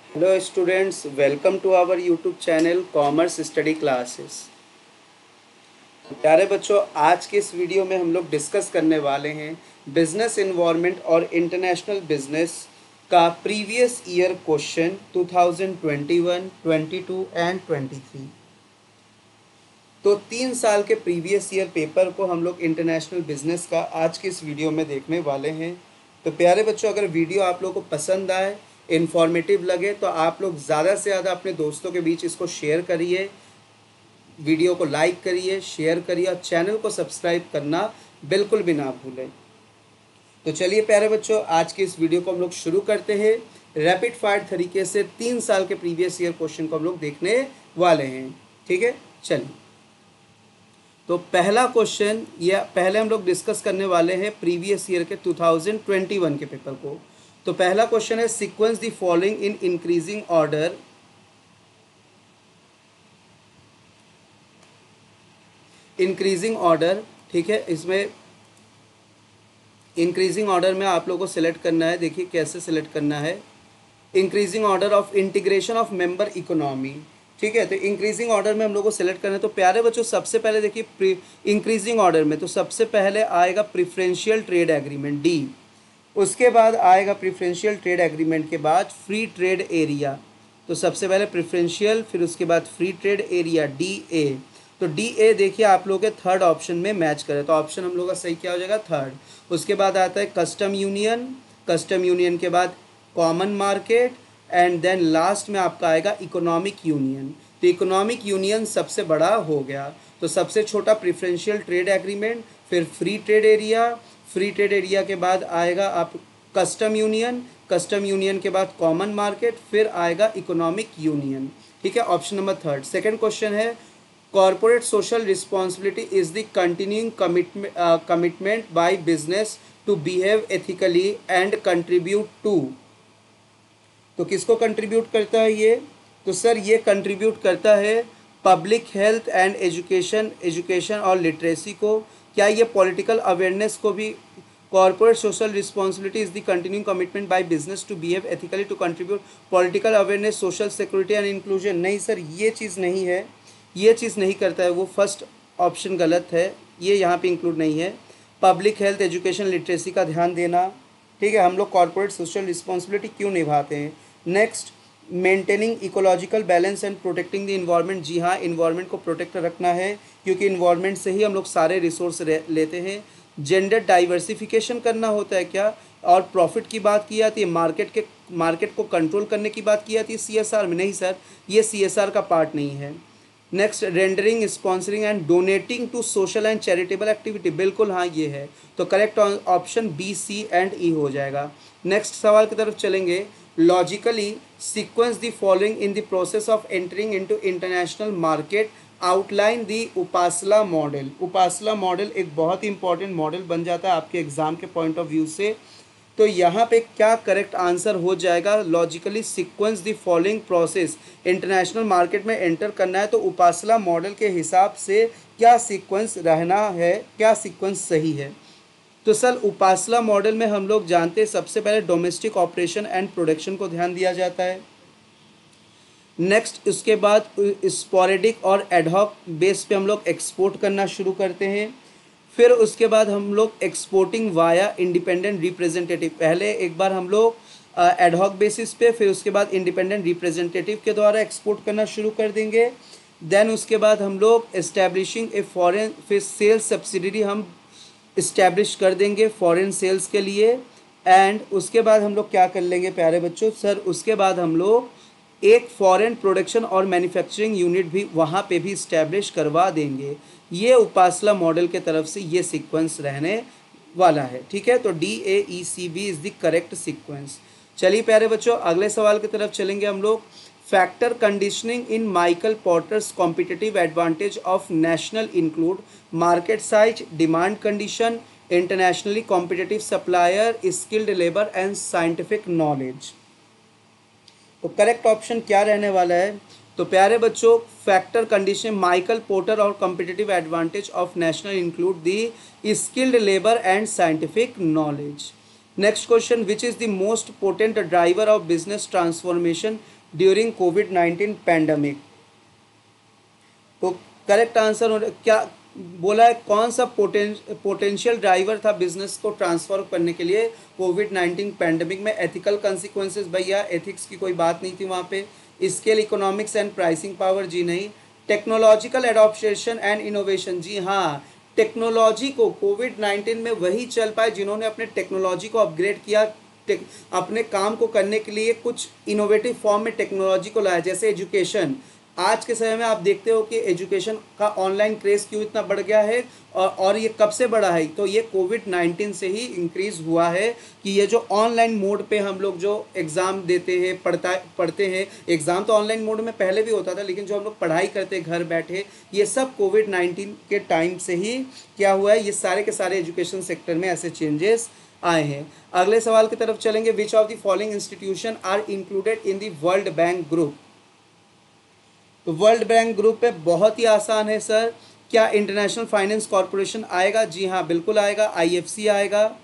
Hello students, welcome to our YouTube channel commerce study classes. प्यारे बच्चों, आज के इस वीडियो में हम लोग डिस्कस करने वाले हैं बिजनेस इन्वायरमेंट और इंटरनेशनल बिजनेस का प्रीवियस ईयर क्वेश्चन 2021, 22 एंड 23। तो 3 साल के प्रीवियस ईयर पेपर को हम लोग इंटरनेशनल बिजनेस का आज के इस वीडियो में देखने वाले हैं। तो प्यारे बच्चों, अगर वीडियो आप लोगों को पसंद आए, इन्फॉर्मेटिव लगे, तो आप लोग ज़्यादा से ज़्यादा अपने दोस्तों के बीच इसको शेयर करिए, वीडियो को लाइक करिए, शेयर करिए और चैनल को सब्सक्राइब करना बिल्कुल भी ना भूलें। तो चलिए प्यारे बच्चों, आज की इस वीडियो को हम लोग शुरू करते हैं। रैपिड फायर तरीके से 3 साल के प्रीवियस ईयर क्वेश्चन को हम लोग देखने वाले हैं। ठीक है, चलिए। तो पहला क्वेश्चन, या पहले हम लोग डिस्कस करने वाले हैं प्रीवियस ईयर के 2021 के पेपर को। तो पहला क्वेश्चन है, sequence the following in increasing order. Increasing order, ठीक है, इसमें इंक्रीजिंग ऑर्डर में आप लोगों को सिलेक्ट करना है। देखिए कैसे सिलेक्ट करना है। Increasing order of integration of member economy, ठीक है। तो इंक्रीजिंग ऑर्डर में हम लोग को सिलेक्ट करना है। तो प्यारे बच्चों, सबसे पहले देखिए इंक्रीजिंग ऑर्डर में तो सबसे पहले आएगा प्रिफरेंशियल ट्रेड एग्रीमेंट डी, उसके बाद आएगा प्रिफरेंशियल ट्रेड एग्रीमेंट के बाद फ्री ट्रेड एरिया। तो सबसे पहले प्रिफरेंशियल, फिर उसके बाद free trade area D A. तो डी ए देखिए आप लोग के थर्ड ऑप्शन में मैच करें, तो ऑप्शन हम लोग का सही क्या हो जाएगा, थर्ड। उसके बाद आता है कस्टम यूनियन, कस्टम यूनियन के बाद common market, and then last में आपका आएगा इकोनॉमिक यूनियन। तो इकोनॉमिक यूनियन सबसे बड़ा हो गया। तो सबसे छोटा प्रिफरेंशियल ट्रेड एग्रीमेंट, फिर free trade area, free trade area के बाद आएगा आप कस्टम यूनियन, कस्टम यूनियन के बाद कॉमन मार्केट, फिर आएगा इकोनॉमिक यूनियन। ठीक है, option number third. Second question है, corporate social responsibility is the continuing commitment by business to behave ethically and contribute to. तो किसको कंट्रीब्यूट करता है ये? तो सर ये कंट्रीब्यूट करता है public health and education, education और लिटरेसी को। क्या ये पॉलिटिकल अवेयरनेस को भी? Corporate social responsibility is the continuing commitment by business to behave ethically to contribute political awareness, social security and inclusion. नहीं सर, ये चीज़ नहीं है, ये चीज़ नहीं करता है वो। फर्स्ट ऑप्शन गलत है, ये यहाँ पे इंक्लूड नहीं है। पब्लिक हेल्थ, एजुकेशन, लिटरेसी का ध्यान देना, ठीक है। हम लोग कॉर्पोरेट सोशल रिस्पॉन्सिबिलिटी क्यों निभाते हैं? Next, maintaining ecological balance and protecting the environment. जी हाँ, इन्वायरमेंट को प्रोटेक्ट रखना है, क्योंकि इन्वायरमेंट से ही हम लोग सारे रिसोर्स लेते हैं। जेंडर डाइवर्सिफिकेशन करना होता है क्या? और प्रॉफिट की बात की जाती है, मार्केट को कंट्रोल करने की बात की जाती है सीएसआर में। नहीं सर, ये सीएसआर का पार्ट नहीं है। Next, rendering, sponsoring and donating to social and charitable activity. बिल्कुल हाँ, ये है। तो correct option B, C and E हो जाएगा। नेक्स्ट सवाल की तरफ चलेंगे। Logically sequence the following in the process of entering into international market, outline the Uppsala model. Uppsala model एक बहुत ही इंपॉर्टेंट मॉडल बन जाता है आपके एग्जाम के पॉइंट ऑफ व्यू से। तो यहाँ पे क्या करेक्ट आंसर हो जाएगा? Logically sequence the following process, international market में एंटर करना है तो उपासला मॉडल के हिसाब से क्या सीक्वेंस रहना है, क्या सीक्वेंस सही है? तो सर उपासला मॉडल में हम लोग जानते हैं सबसे पहले डोमेस्टिक ऑपरेशन एंड प्रोडक्शन को ध्यान दिया जाता है। नेक्स्ट, उसके बाद स्पोरेडिक और एडहॉक बेस पे हम लोग एक्सपोर्ट करना शुरू करते हैं। फिर उसके बाद हम लोग एक्सपोर्टिंग वाया इंडिपेंडेंट रिप्रेजेंटेटिव, पहले एक बार हम लोग एडहॉक बेसिस पे, फिर उसके बाद इंडिपेंडेंट रिप्रेजेंटेटिव के द्वारा एक्सपोर्ट करना शुरू कर देंगे। देन उसके बाद हम लोग एस्टैब्लिशिंग ए फॉरेन, फिर सेल्स सब्सिडरी हम इस्टेब्लिश कर देंगे फॉरेन सेल्स के लिए। एंड उसके बाद हम लोग क्या कर लेंगे प्यारे बच्चों? सर उसके बाद हम लोग एक फॉरेन प्रोडक्शन और मैन्युफैक्चरिंग यूनिट भी वहाँ पे भी इस्टेब्लिश करवा देंगे। ये उपासला मॉडल के तरफ से ये सीक्वेंस रहने वाला है। ठीक है, तो D A E C B is the correct sequence. चलिए प्यारे बच्चों, अगले सवाल की तरफ चलेंगे हम लोग। Factor conditioning in Michael porters competitive advantage of national include market size, demand condition, internationally competitive supplier, skilled labour and scientific knowledge. तो करेक्ट ऑप्शन क्या रहने वाला है? तो प्यारे बच्चों, फैक्टर कंडीशन माइकल पोर्टर और competitive advantage of national include the skilled labour and scientific knowledge. Next question, which is the most potent driver of business transformation during covid pandemic. तो correct answer क्या बोला है, कौन सा potential driver था business को transform करने के लिए कोविड-19 पैंडमिक में? एथिकल कंसिक्वेंसेस, भैया एथिक्स की कोई बात नहीं थी वहाँ पे। Scale economics and pricing power, जी नहीं। टेक्नोलॉजिकल एडॉप्शन एंड इनोवेशन, जी हाँ। टेक्नोलॉजी को कोविड-19 में वही चल पाए जिन्होंने अपने टेक्नोलॉजी को अपग्रेड किया, अपने काम को करने के लिए कुछ इनोवेटिव फॉर्म में टेक्नोलॉजी को लाया। जैसे एजुकेशन, आज के समय में आप देखते हो कि एजुकेशन का ऑनलाइन क्रेज़ क्यों इतना बढ़ गया है, और ये कब से बढ़ा है? तो ये कोविड-19 से ही इंक्रीज़ हुआ है कि ये जो ऑनलाइन मोड पे हम लोग जो एग्ज़ाम देते हैं, पढ़ते हैं, एग्ज़ाम तो ऑनलाइन मोड में पहले भी होता था, लेकिन जो हम लोग पढ़ाई करते हैं घर बैठे, ये सब कोविड-19 के टाइम से ही क्या हुआ है, ये सारे के सारे एजुकेशन सेक्टर में ऐसे चेंजेस आए हैं। अगले सवाल की तरफ चलेंगे। Which of the following institution are included in the world bank group? तो वर्ल्ड बैंक ग्रुप पे बहुत ही आसान है सर। क्या इंटरनेशनल फाइनेंस कॉरपोरेशन आएगा? जी हाँ, बिल्कुल आएगा। आईएफसी आएगा।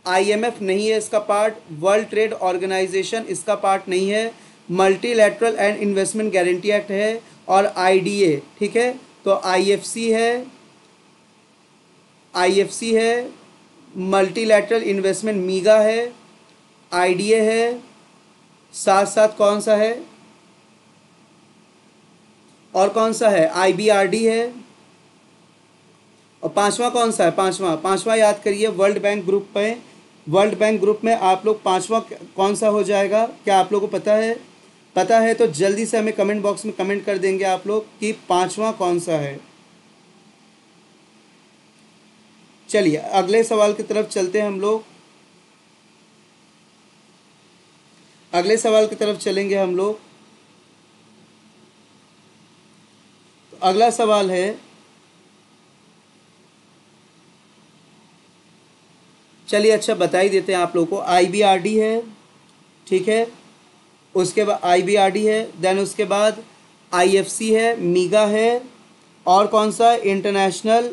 आईएमएफ नहीं है इसका पार्ट। वर्ल्ड ट्रेड ऑर्गेनाइजेशन इसका पार्ट नहीं है। Multilateral and investment guarantee act है, और आईडीए, ठीक है। तो आईएफसी है, आईएफसी है, मल्टीलैटरल इन्वेस्टमेंट मीगा है, आईडीए है, साथ साथ कौन सा है और कौन सा है? आईबीआरडी है, और पांचवा कौन सा है? पांचवा याद करिए। वर्ल्ड बैंक ग्रुप पे, वर्ल्ड बैंक ग्रुप में आप लोग पांचवा कौन सा हो जाएगा? क्या आप लोगों को पता है? पता है तो जल्दी से हमें कमेंट बॉक्स में कमेंट कर देंगे आप लोग कि पांचवा कौन सा है। चलिए अगले सवाल की तरफ चलते हैं हम लोग। अगले सवाल की तरफ चलेंगे हम लोग। तो अगला सवाल है, चलिए अच्छा बता ही देते हैं आप लोगों को। आईबीआरडी है, ठीक है, उसके बाद आईबीआरडी है, देन उसके बाद आईएफसी है, मीगा है, और कौन सा? इंटरनेशनल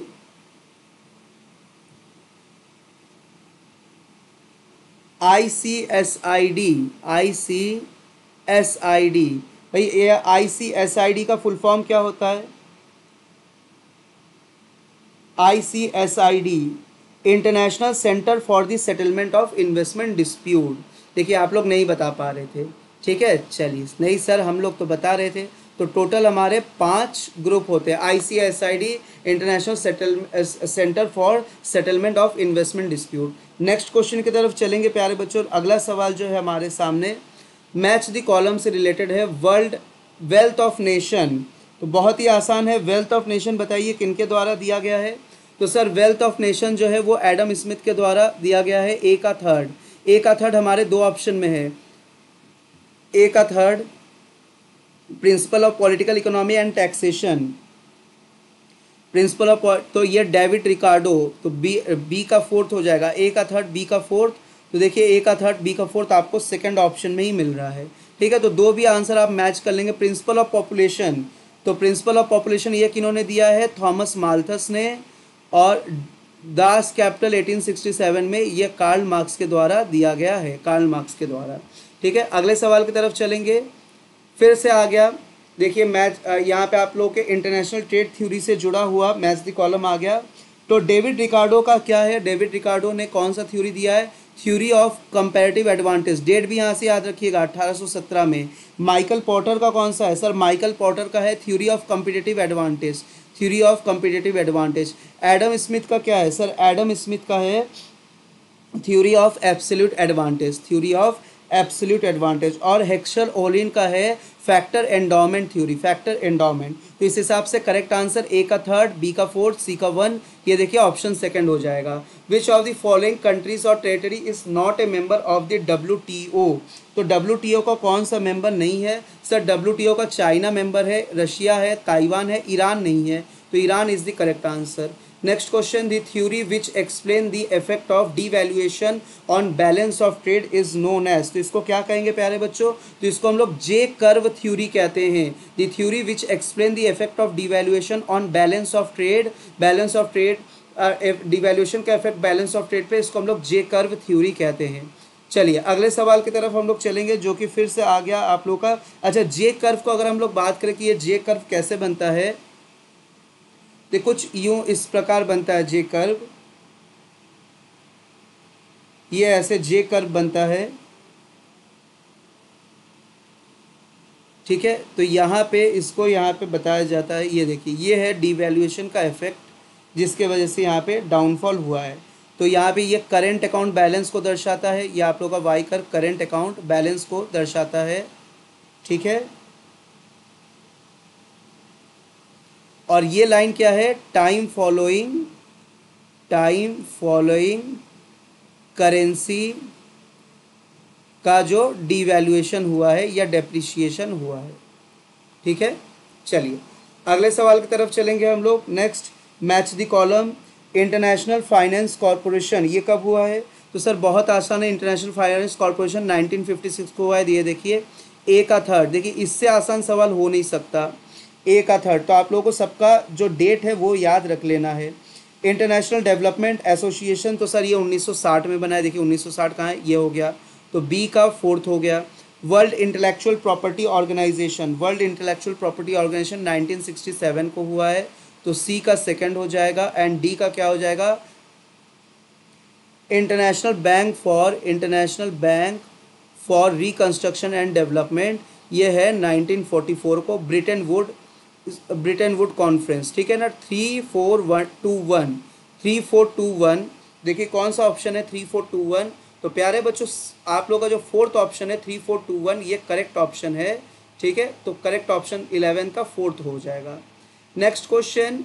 आईसीएसआईडी। आईसीएसआईडी भाई, ये आईसीएसआईडी का फुल फॉर्म क्या होता है? ICSID, international centre for the settlement of investment dispute. देखिए आप लोग नहीं बता पा रहे थे, ठीक है। चलिए नहीं सर, हम लोग तो बता रहे थे। तो टोटल हमारे 5 ग्रुप होते हैं। ICSID, international centre for settlement of investment dispute. Next question की तरफ चलेंगे प्यारे बच्चों। अगला सवाल जो है हमारे सामने मैच द कॉलम से रिलेटेड है। वर्ल्ड वेल्थ ऑफ नेशन, तो बहुत ही आसान है। वेल्थ ऑफ नेशन बताइए किनके द्वारा दिया गया है? तो सर वेल्थ ऑफ नेशन जो है वो एडम स्मिथ के द्वारा दिया गया है। ए का थर्ड हमारे 2 ऑप्शन में है। ए का third principle of political economy and taxation, principle of, तो ये डेविड रिकार्डो। तो बी का फोर्थ हो जाएगा। ए का थर्ड, बी का फोर्थ। तो देखिए ए का थर्ड, बी का फोर्थ आपको सेकंड ऑप्शन में ही मिल रहा है, ठीक है। तो 2 भी आंसर आप मैच कर लेंगे। प्रिंसिपल ऑफ पॉपुलेशन, तो प्रिंसिपल ऑफ पॉपुलेशन ये किन्होंने दिया है? थॉमस माल्थस ने। और दास कैपिटल 1867 में ये कार्ल मार्क्स के द्वारा दिया गया है, कार्ल मार्क्स के द्वारा, ठीक है। अगले सवाल की तरफ चलेंगे। फिर से आ गया, देखिए मैच यहाँ पे आप लोगों के इंटरनेशनल ट्रेड थ्योरी से जुड़ा हुआ मैच द कॉलम आ गया। तो डेविड रिकार्डो का क्या है? डेविड रिकार्डो ने कौन सा थ्योरी दिया है? Theory of comparative advantage. Date भी यहाँ से याद रखिएगा, 1817 में। माइकल पॉटर का कौन सा है? सर माइकल पॉटर का है theory of competitive advantage, theory of competitive advantage. Adam Smith का क्या है? सर एडम स्मिथ का है theory of absolute advantage, theory of absolute advantage. और हेक्सर ओलिन का है factor endowment theory, factor endowment. तो इस हिसाब से करेक्ट आंसर ए का थर्ड, बी का फोर्थ, सी का 1, ये देखिए ऑप्शन सेकंड हो जाएगा। विच ऑफ द फॉलोइंग कंट्रीज और territory is not a member of the WTO? तो WTO का कौन सा मेंबर नहीं है? सर WTO का चाइना मेंबर है, रशिया है, ताइवान है, ईरान नहीं है। तो Iran is the correct answer. Next question, the theory which explain the effect of devaluation on balance of trade is known as. तो इसको क्या कहेंगे प्यारे बच्चों? तो इसको हम लोग जे कर्व थ्योरी कहते हैं। The theory which explain the effect of devaluation on balance of trade, balance of trade, devaluation का इफेक्ट बैलेंस ऑफ ट्रेड पे, इसको हम लोग जे कर्व थ्योरी कहते हैं। चलिए अगले सवाल की तरफ हम लोग चलेंगे, जो कि फिर से आ गया आप लोग का। अच्छा, जे कर्व को अगर हम लोग बात करें कि ये जे कर्व कैसे बनता है, तो कुछ यूं इस प्रकार बनता है जे कर्व। ये ऐसे जे कर्व बनता है, ठीक है। तो यहाँ पे इसको यहाँ पे बताया जाता है, ये देखिए ये है डिवैल्यूएशन का इफेक्ट, जिसके वजह से यहाँ पे डाउनफॉल हुआ है। तो यहाँ पे ये करेंट अकाउंट बैलेंस को दर्शाता है, ये आप लोग का Y curve current account balance को दर्शाता है, ठीक है। और ये लाइन क्या है, टाइम फॉलोइंग करेंसी का जो डिवैल्यूएशन हुआ है या डेप्रिसिएशन हुआ है, ठीक है। चलिए अगले सवाल की तरफ चलेंगे हम लोग। Next, match the column. International finance corporation ये कब हुआ है, तो सर बहुत आसान है। इंटरनेशनल फाइनेंस कॉरपोरेशन 1956 को हुआ है। ये देखिए ए का थर्ड, देखिए इससे आसान सवाल हो नहीं सकता, ए का थर्ड। तो आप लोगों को सबका जो डेट है वो याद रख लेना है। इंटरनेशनल डेवलपमेंट एसोसिएशन, तो सर ये 1960 में बना है। देखिए 1960 कहाँ है, ये हो गया, तो बी का फोर्थ हो गया। वर्ल्ड इंटेलेक्चुअल प्रॉपर्टी ऑर्गेनाइजेशन 1967 को हुआ है, तो सी का सेकंड हो जाएगा। एंड डी का क्या हो जाएगा, international bank for reconstruction and development, ये है 1944 को, ब्रिटेन वुड कॉन्फ्रेंस, ठीक है ना। 3421 देखिए कौन सा ऑप्शन है 3421। तो प्यारे बच्चों आप लोग का जो फोर्थ ऑप्शन है 3421 ये करेक्ट ऑप्शन है, ठीक है। तो करेक्ट ऑप्शन 11 का फोर्थ हो जाएगा। Next question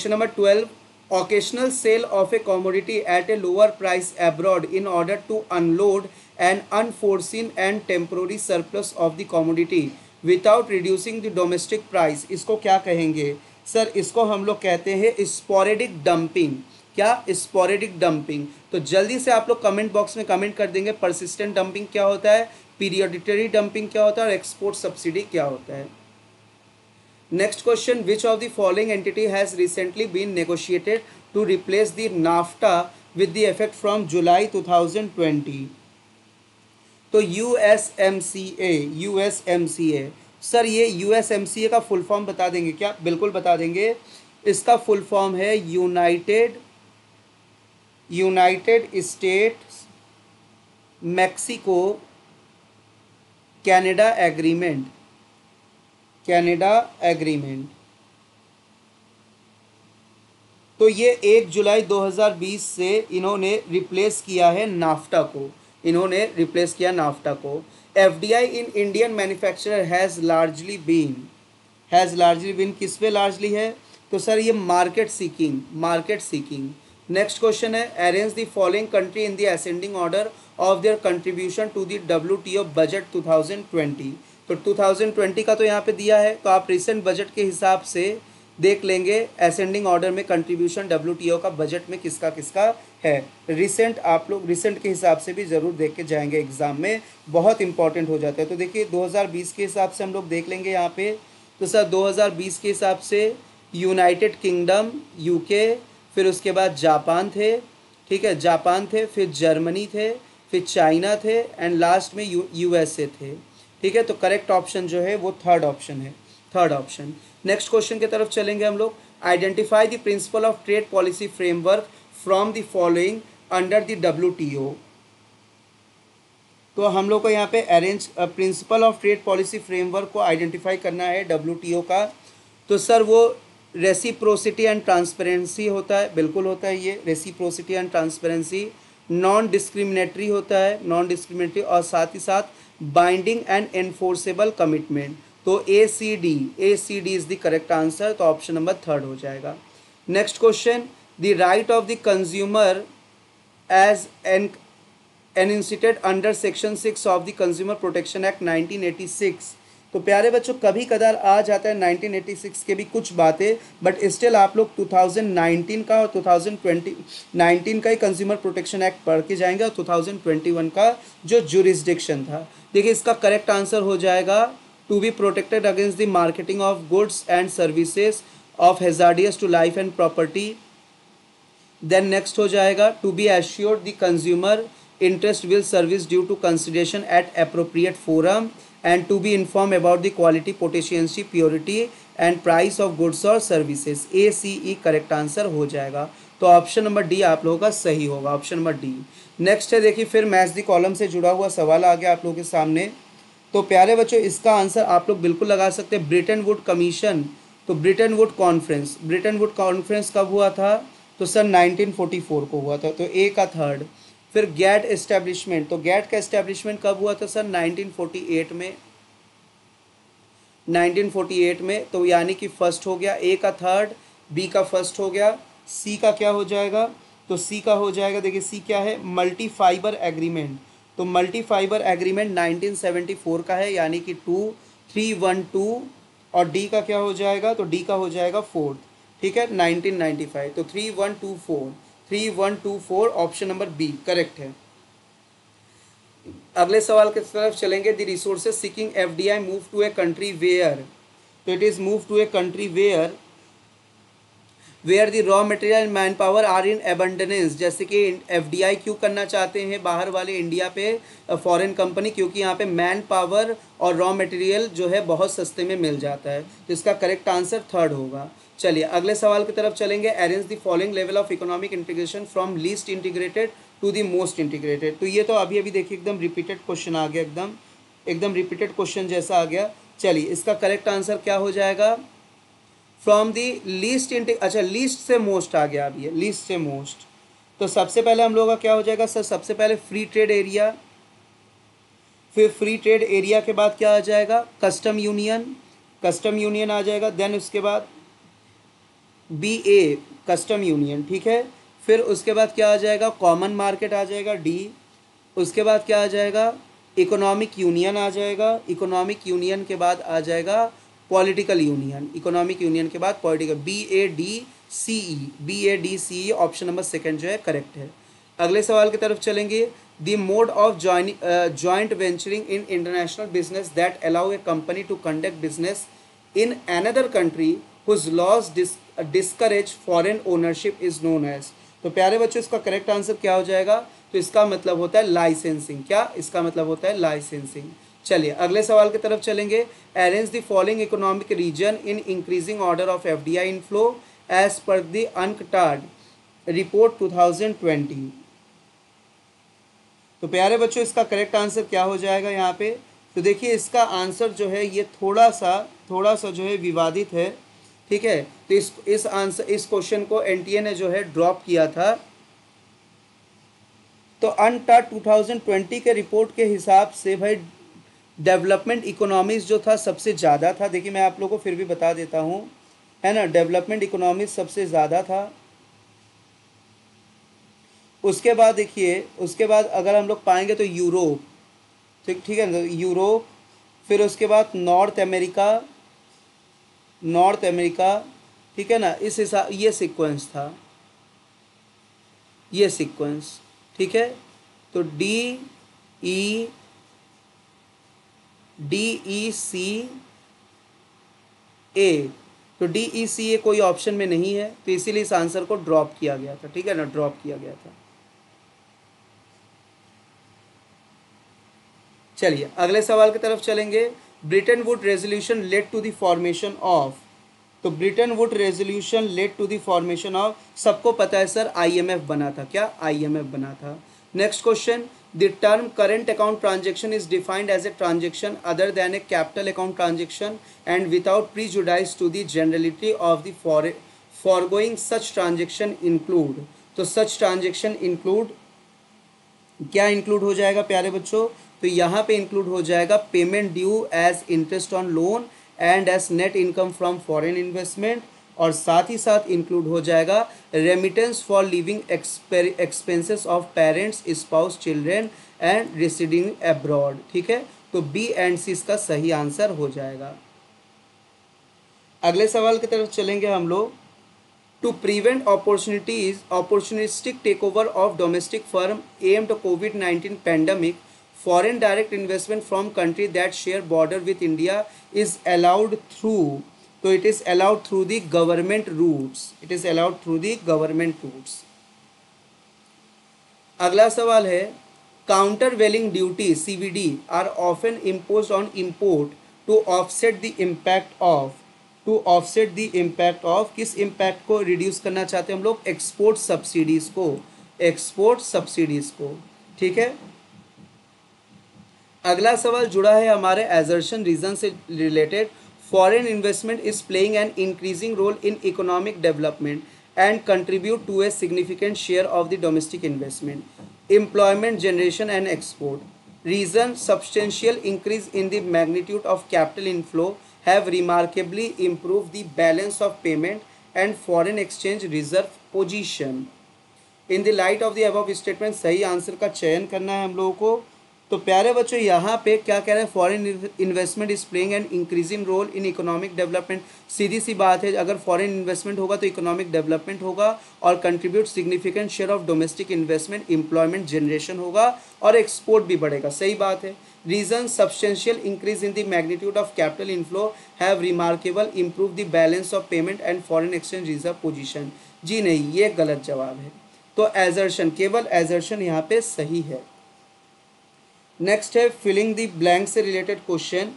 number 12, occasional sale of a commodity at a lower price abroad in order to unload an unforeseen and temporary surplus of the commodity without reducing the domestic price, इसको क्या कहेंगे sir, इसको हम लोग कहते हैं sporadic dumping. क्या, sporadic dumping. तो जल्दी से आप लोग कमेंट बॉक्स में कमेंट कर देंगे परसिस्टेंट डंपिंग क्या होता है, पीरियडिटरी डंपिंग क्या होता है, और एक्सपोर्ट सब्सिडी क्या होता है। Next question, which of the following entity has recently been negotiated to replace the NAFTA with the effect from July 2020? तो यूएसएमसीए सर, ये यूएसएमसीए का फुल फॉर्म बता देंगे क्या, बिल्कुल बता देंगे। इसका फुल फॉर्म है United states Mexico Canada agreement. तो ये 1 जुलाई 2020 से इन्होंने रिप्लेस किया है नाफ्टा को। FDI in Indian manufacturer has largely been किस पे लार्जली है, तो सर ये मार्केट सीकिंग। नेक्स्ट क्वेश्चन है, arrange the following country in the ascending order of their contribution to the WTO budget 2020। तो 2020 का तो यहाँ पे दिया है, तो आप रिसेंट बजट के हिसाब से देख लेंगे असेंडिंग ऑर्डर में कंट्रीब्यूशन WTO का बजट में किसका है। आप लोग रिसेंट के हिसाब से भी ज़रूर देख के जाएंगे, एग्जाम में बहुत इंपॉर्टेंट हो जाता है। तो देखिए 2020 के हिसाब से हम लोग देख लेंगे यहाँ पे, तो सर 2020 के हिसाब से यूनाइटेड किंगडम UK, फिर उसके बाद जापान थे, ठीक है, जापान थे, फिर जर्मनी थे, फिर चाइना थे, एंड लास्ट में USA थे, ठीक है। तो करेक्ट ऑप्शन जो है वो थर्ड ऑप्शन। नेक्स्ट क्वेश्चन की तरफ चलेंगे हम लोग। Identify the principle of trade policy framework from the following under the WTO। तो हम लोग को यहाँ पे principle of trade policy framework को आइडेंटिफाई करना है WTO का। तो सर वो रेसिप्रोसिटी एंड ट्रांसपेरेंसी होता है, बिल्कुल होता है ये reciprocity and transparency. Non discriminatory होता है, और साथ ही साथ बाइंडिंग एंड एनफोर्सेबल कमिटमेंट। तो ACD is the correct answer, तो ऑप्शन नंबर थर्ड हो जाएगा। Next question, the right of the consumer as enunciated under section 6 of the consumer protection act 1986। तो प्यारे बच्चों कभी कदार आ जाता है 1986 के भी कुछ बातें, बट स्टिल आप लोग 2019 का और 2019 का ही कंज्यूमर प्रोटेक्शन एक्ट पढ़ के जाएंगे, और 2021 का जो जुरिस्डिक्शन था। देखिए इसका करेक्ट आंसर हो जाएगा to be protected against the marketing of goods and services of hazardous to life and property. Then next हो जाएगा to be assured the consumer interest will service due to consideration at appropriate forum and to be informed about the quality, potency, purity and price of goods or services. ACE correct answer हो जाएगा। तो option number D आप लोगों का सही होगा, option number D. Next है देखिए, फिर मैच द कॉलम से जुड़ा हुआ सवाल आ गया आप लोगों के सामने। तो प्यारे बच्चों इसका आंसर आप लोग बिल्कुल लगा सकते हैं, ब्रिटेन वुड कमीशन। तो ब्रिटेन वुड कॉन्फ्रेंस कब हुआ था? तो सन 1944 को हुआ था, तो ए का थर्ड। फिर गैट एस्टेब्लिशमेंट, तो गैट का एस्टेब्लिशमेंट कब हुआ था? सन 1948 में, 1948 में। तो यानी कि फर्स्ट हो गया, ए का थर्ड, बी का फर्स्ट हो गया, सी का क्या हो जाएगा? तो सी का हो जाएगा, देखिए सी क्या है? Multi fibre agreement. तो मल्टी फाइबर एग्रीमेंट 1974 का है, यानी कि 2312। और डी का क्या हो जाएगा? तो डी का हो जाएगा फोर्थ, ठीक है, 1995। तो 3124 ऑप्शन नंबर बी करेक्ट है। अगले सवाल की तरफ चलेंगे। The resources seeking FDI move to a country where, तो it is move to a country where the raw material man power are in abundance. जैसे कि एफडीआई क्यों करना चाहते हैं बाहर वाले इंडिया पे, फॉरेन कंपनी? क्योंकि यहाँ पे मैन पावर और रॉ मटेरियल जो है बहुत सस्ते में मिल जाता है। तो इसका करेक्ट आंसर थर्ड होगा। चलिए अगले सवाल की तरफ चलेंगे। Arrange the following level of economic integration from least integrated to the most integrated. तो ये तो अभी अभी देखिए एकदम रिपीटेड क्वेश्चन आ गया, एकदम रिपीटेड क्वेश्चन जैसा आ गया। चलिए इसका करेक्ट आंसर क्या हो जाएगा? फ्रॉम दी लीस्ट अच्छा लीस्ट से मोस्ट आ गया, अब ये लीस्ट से मोस्ट। तो सबसे पहले हम लोगों का क्या हो जाएगा सर? सबसे पहले फ्री ट्रेड एरिया, फिर फ्री ट्रेड एरिया के बाद क्या आ जाएगा? कस्टम यूनियन आ जाएगा। देन उसके बाद BA कस्टम यूनियन, ठीक है। फिर उसके बाद क्या आ जाएगा? कॉमन मार्केट आ जाएगा, D। उसके बाद क्या आ जाएगा? इकोनॉमिक यूनियन आ जाएगा। इकोनॉमिक यूनियन के बाद आ जाएगा पॉलिटिकल यूनियन। इकोनॉमिक यूनियन के बाद political, BADCE option number second जो है करेक्ट है। अगले सवाल की तरफ चलेंगे। The mode of joint venturing in international business that allow a company to conduct business in another country whose laws discourage foreign ownership is known as। तो प्यारे बच्चों इसका करेक्ट आंसर क्या हो जाएगा? तो इसका मतलब होता है लाइसेंसिंग। क्या इसका मतलब होता है? लाइसेंसिंग। चलिए अगले सवाल की तरफ चलेंगे। Arrange the following economic region in increasing order of FDI inflow as per the UNCTAD report 2020। तो प्यारे बच्चों इसका करेक्ट आंसर क्या हो जाएगा यहाँ पे? तो देखिए इसका आंसर जो है ये थोड़ा सा जो है विवादित है, ठीक है। तो इस क्वेश्चन को एनटीए ने जो है ड्रॉप किया था। तो अनटाड 2020 के रिपोर्ट के हिसाब से भाई डेवलपमेंट इकोनॉमीज जो था सबसे ज़्यादा था। देखिए मैं आप लोगों को फिर भी बता देता हूँ, है ना, डेवलपमेंट इकोनॉमीज सबसे ज़्यादा था। उसके बाद देखिए, उसके बाद अगर हम लोग पाएंगे तो यूरोप, ठीक है ना, यूरोप। फिर उसके बाद नॉर्थ अमेरिका, ठीक है ना। इस हिसाब ये सीक्वेंस था, ये सीक्वेंस, ठीक है। तो DECA, तो DECA कोई ऑप्शन में नहीं है, तो इसीलिए इस आंसर को ड्रॉप किया गया था, ठीक है ना, ड्रॉप किया गया था। चलिए अगले सवाल की तरफ चलेंगे। Bretton Wood resolution led to the formation of, तो Bretton Wood resolution led to the formation of, सबको पता है सर IMF बना था। क्या? IMF बना था। Next question. The term current account transaction is defined as a transaction other than a capital account transaction and without prejudice to the generality of the foregoing such transaction include. तो such transaction include क्या include हो जाएगा प्यारे बच्चों? तो यहाँ पे include हो जाएगा payment due as interest on loan and as net income from foreign investment, और साथ ही साथ इंक्लूड हो जाएगा remittance for living expenses of parents, spouse, children and residing abroad, ठीक है। तो B एंड C इसका सही आंसर हो जाएगा। अगले सवाल की तरफ चलेंगे हम लोग। To prevent opportunistic takeover of domestic firm aimed COVID-19 pandemic, foreign direct investment from country that share border with India is allowed through, तो it is allowed through the government routes, it is allowed through the government routes। अगला सवाल है countervailing duty CVD are often imposed on import to offset the impact of किस impact को reduce करना चाहते हैं हम लोग, export subsidies को, ठीक है। अगला सवाल जुड़ा है हमारे assertion रीजन से related. Foreign investment is playing an increasing role in economic development and contribute to a significant share of the domestic investment, employment generation and export. Reason: substantial increase in the magnitude of capital inflow have remarkably improved the balance of payment and foreign exchange reserve position. In the light of the above statement सही answer का चयन करना है हम लोगों को। तो प्यारे बच्चों यहाँ पे क्या कह रहे हैं, foreign investment is playing an increasing role in economic development. सीधी सी बात है, अगर फॉरेन इन्वेस्टमेंट होगा तो इकोनॉमिक डेवलपमेंट होगा और contribute significant share of domestic investment, employment generation होगा और एक्सपोर्ट भी बढ़ेगा। सही बात है। Reason: substantial increase in the magnitude of capital inflow have remarkable improve the balance of payment and foreign exchange reserve position. जी नहीं, ये गलत जवाब है। तो एजर्शन, केवल एजर्शन यहाँ पे सही है। नेक्स्ट है फिलिंग द ब्लैंक से related question.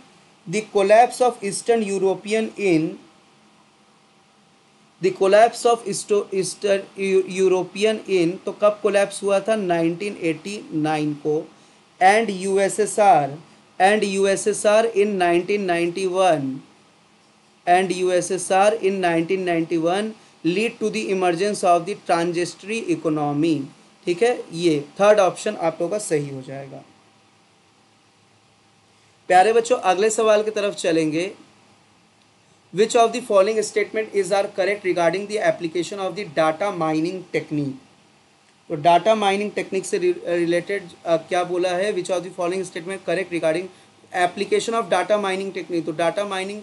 The collapse of eastern European in तो कब कोलैप्स हुआ था, 1989 को। And USSR in 1991 lead to the emergence of the transitory economy. ठीक है, ये थर्ड ऑप्शन आप लोगों का सही हो जाएगा। प्यारे बच्चों अगले सवाल की तरफ चलेंगे। Which of the following statement is are correct regarding the application of the data mining technique. तो डाटा माइनिंग टेक्निक से रिलेटेड क्या बोला है, which of the following statement correct regarding application of data mining technique. तो data mining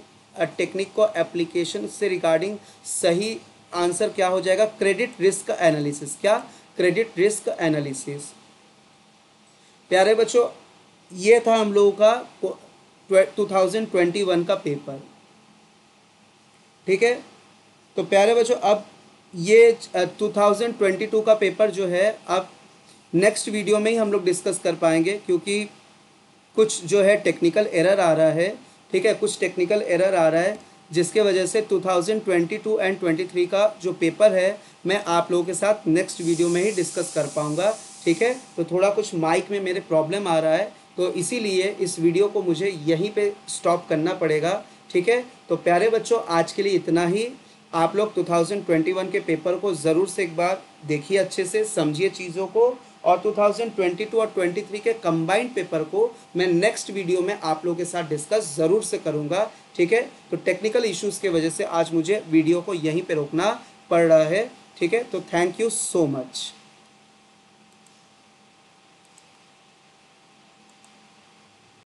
technique को application से regarding सही answer क्या हो जाएगा, क्रेडिट रिस्क एनालिसिस। क्या, क्रेडिट रिस्क एनालिसिस। प्यारे बच्चों ये था हम लोगों का 2021 का पेपर। ठीक है, तो प्यारे बच्चों अब ये 2022 का पेपर जो है अब नेक्स्ट वीडियो में ही हम लोग डिस्कस कर पाएंगे, क्योंकि कुछ जो है टेक्निकल एरर आ रहा है। ठीक है, कुछ टेक्निकल एरर आ रहा है जिसके वजह से 2022 एंड 23 का जो पेपर है मैं आप लोगों के साथ नेक्स्ट वीडियो में ही डिस्कस कर पाऊँगा। ठीक है, तो थोड़ा कुछ माइक में मेरे प्रॉब्लम आ रहा है, तो इसीलिए इस वीडियो को मुझे यहीं पे स्टॉप करना पड़ेगा। ठीक है, तो प्यारे बच्चों आज के लिए इतना ही। आप लोग 2021 के पेपर को ज़रूर से एक बार देखिए, अच्छे से समझिए चीज़ों को, और 2022 और 23 के कंबाइंड पेपर को मैं नेक्स्ट वीडियो में आप लोगों के साथ डिस्कस ज़रूर से करूँगा। ठीक है, तो टेक्निकल इश्यूज़ की वजह से आज मुझे वीडियो को यहीं पर रोकना पड़ रहा है। ठीक है, तो थैंक यू सो मच।